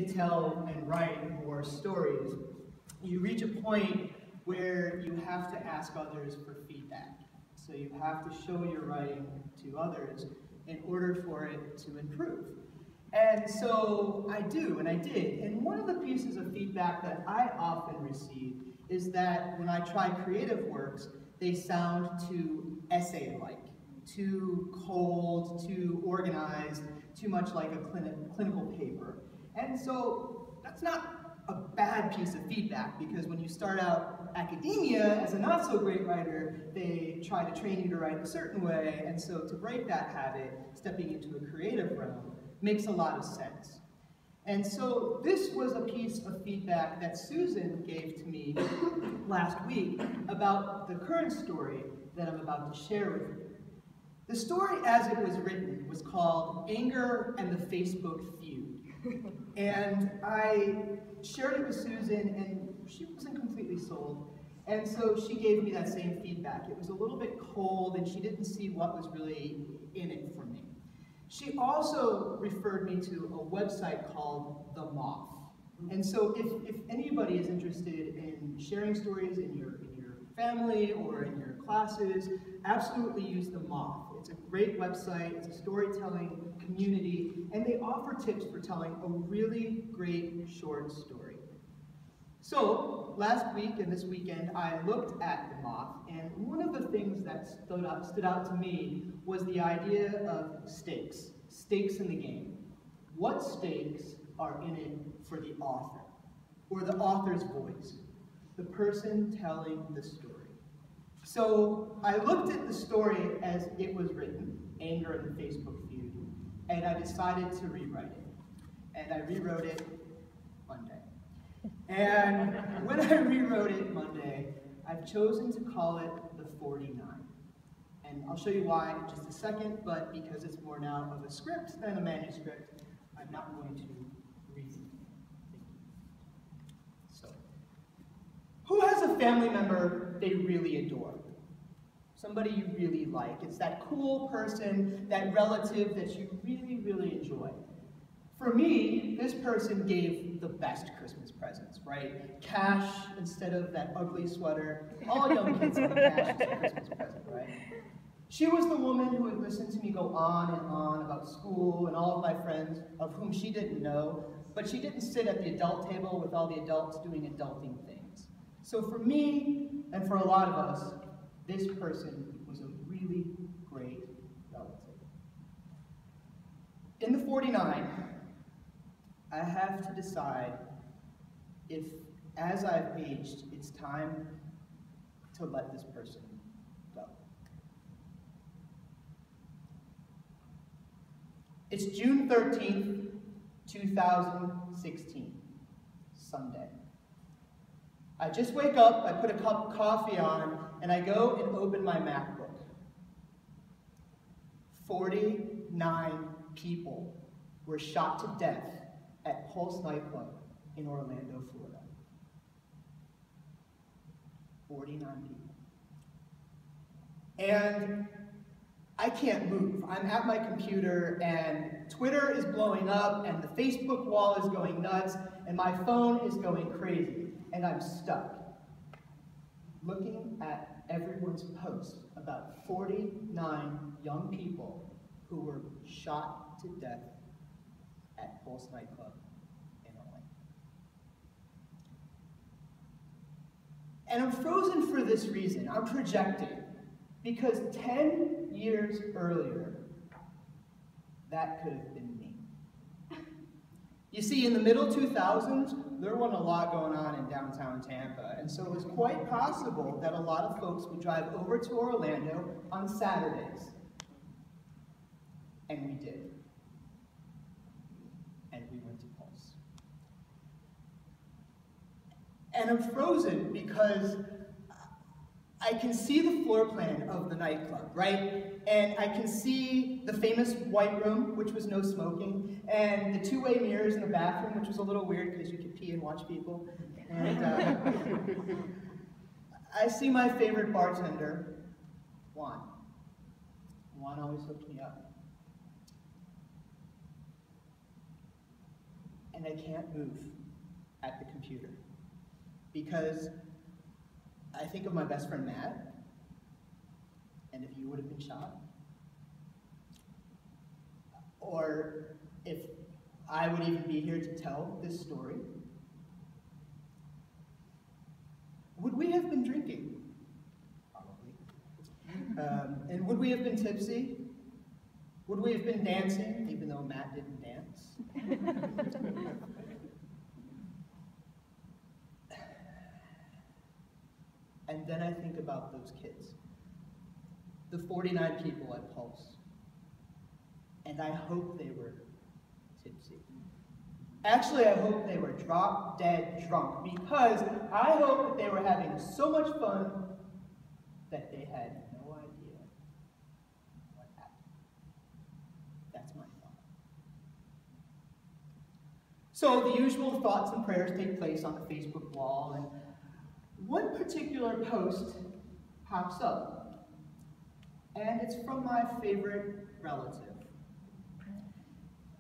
to tell and write more stories, you reach a point where you have to ask others for feedback. So you have to show your writing to others in order for it to improve. And so I do, and I did. And one of the pieces of feedback that I often receive is that when I try creative works, they sound too essay-like, too cold, too organized, too much like a clinical paper. And so that's not a bad piece of feedback, because when you start out academia as a not-so-great writer, they try to train you to write a certain way, and so to break that habit, stepping into a creative realm, makes a lot of sense. And so this was a piece of feedback that Susan gave to me last week about the current story that I'm about to share with you. The story as it was written was called Anger and the Facebook Feud. And I shared it with Susan, and she wasn't completely sold. And so she gave me that same feedback. It was a little bit cold, and she didn't see what was really in it for me. She also referred me to a website called The Moth. And so if anybody is interested in sharing stories in your family or in your classes, absolutely use The Moth. It's a great website, it's a storytelling community, and they offer tips for telling a really great short story. So, last week and this weekend, I looked at The Moth, and one of the things that stood out to me was the idea of stakes in the game. What stakes are in it for the author, or the author's voice, the person telling the story? So, I looked at the story as it was written, Anger and the Facebook Feud, and I decided to rewrite it. And I rewrote it Monday. And when I rewrote it Monday, I've chosen to call it the 49. And I'll show you why in just a second, but because it's more now of a script than a manuscript, I'm not going to read it. So, who has a family member they really adore? Somebody you really like. It's that cool person, that relative that you really, really enjoy. For me, this person gave the best Christmas presents, right? Cash instead of that ugly sweater. All young kids like cash as a Christmas present, right? She was the woman who would listen to me go on and on about school and all of my friends of whom she didn't know, but she didn't sit at the adult table with all the adults doing adulting things. So for me, and for a lot of us, this person was a really great relative. In the 49, I have to decide if, as I've aged, it's time to let this person go. It's June 13th, 2016, Sunday. I just wake up, I put a cup of coffee on, and I go and open my MacBook. 49 people were shot to death at Pulse Nightclub in Orlando, Florida. 49 people. And I can't move. I'm at my computer, and Twitter is blowing up, and the Facebook wall is going nuts, and my phone is going crazy, and I'm stuck looking at everyone's posts about 49 young people who were shot to death at Pulse Nightclub in Orlando. And I'm frozen for this reason. I'm projecting. Because 10 years earlier, that could have been me. You see, in the middle 2000s, there wasn't a lot going on in downtown Tampa, and so it was quite possible that a lot of folks would drive over to Orlando on Saturdays. And we did. And we went to Pulse. And I'm frozen because I can see the floor plan of the nightclub, right? And I can see the famous white room, which was no smoking, and the two-way mirrors in the bathroom, which was a little weird because you could pee and watch people. And I see my favorite bartender, Juan. Juan always hooked me up. and I can't move at the computer because I think of my best friend Matt, and if you would have been shot, or if I would even be here to tell this story, would we have been drinking? Probably. And would we have been tipsy? Would we have been dancing, even though Matt didn't dance? And then I think about those kids, the 49 people at Pulse, and I hope they were tipsy. Actually, I hope they were drop dead drunk, because I hope that they were having so much fun that they had no idea what happened. That's my thought. So the usual thoughts and prayers take place on the Facebook wall, and one particular post pops up, and it's from my favorite relative.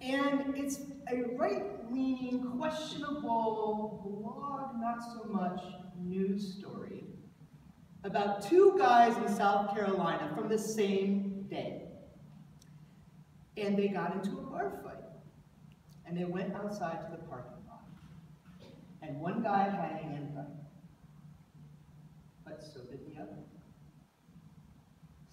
And it's a right-leaning, questionable, blog, not so much, news story about two guys in South Carolina from the same day. And they got into a bar fight. And they went outside to the parking lot. And one guy had a handgun. But so did the other.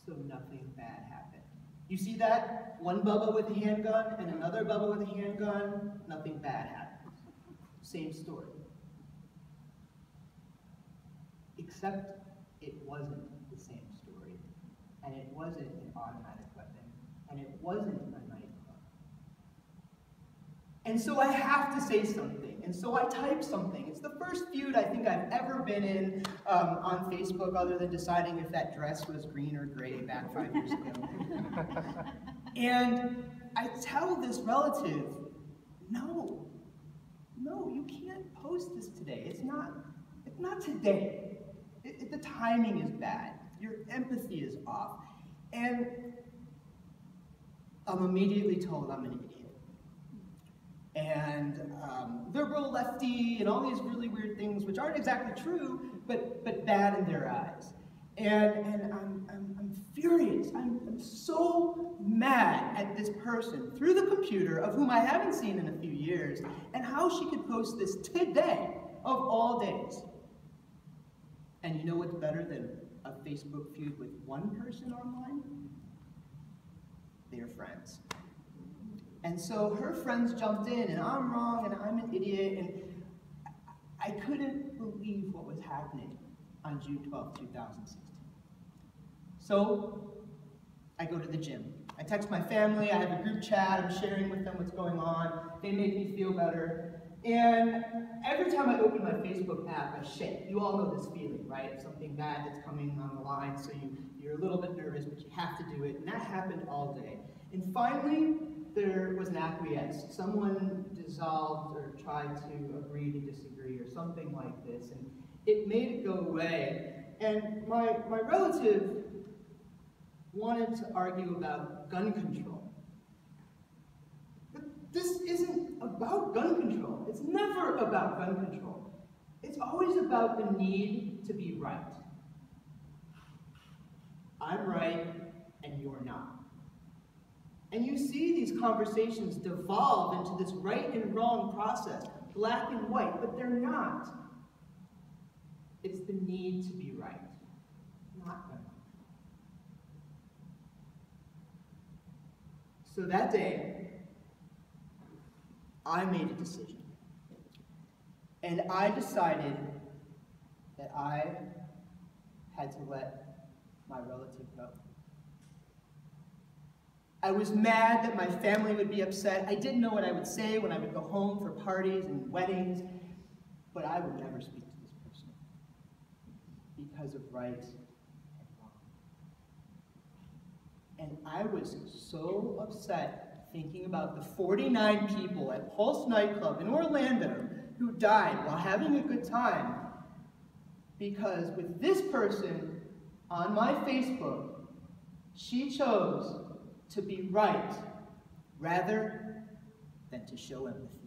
So nothing bad happened. You see that? One Bubba with a handgun and another Bubba with a handgun, nothing bad happens. Same story. Except it wasn't the same story. And it wasn't an automatic weapon. And it wasn't a nightclub. And so I have to say something. And so I type something. It's the first feud I think I've ever been in on Facebook, other than deciding if that dress was green or gray back 5 years ago. And I tell this relative, no, you can't post this today. It's not today. The timing is bad. Your empathy is off. And I'm immediately told I'm an idiot. And liberal, lefty, and all these really weird things, which aren't exactly true, but bad in their eyes. And I'm furious. I'm so mad at this person through the computer, of whom I haven't seen in a few years, and how she could post this today, of all days. And you know what's better than a Facebook feud with one person online? Their friends. And so her friends jumped in, and I'm wrong, and I'm an idiot, and I couldn't believe what was happening on June 12, 2016. So I go to the gym. I text my family, I have a group chat, I'm sharing with them what's going on. They make me feel better. And every time I open my Facebook app, I shake. You all know this feeling, right? Something bad that's coming on the line, so you're a little bit nervous, but you have to do it. And that happened all day. And finally, there was an acquiesce. Someone dissolved or tried to agree to disagree or something like this, and it made it go away. And my relative wanted to argue about gun control. But this isn't about gun control. It's never about gun control. It's always about the need to be right. I'm right, and you're not. And you see these conversations devolve into this right and wrong process, black and white, but they're not. It's the need to be right, not gun control. So that day, I made a decision. And I decided that I had to let my relative go. I was mad that my family would be upset. I didn't know what I would say when I would go home for parties and weddings, but I would never speak to this person because of right and wrong. And I was so upset thinking about the 49 people at Pulse Nightclub in Orlando who died while having a good time, because with this person on my Facebook, she chose to be right rather than to show empathy.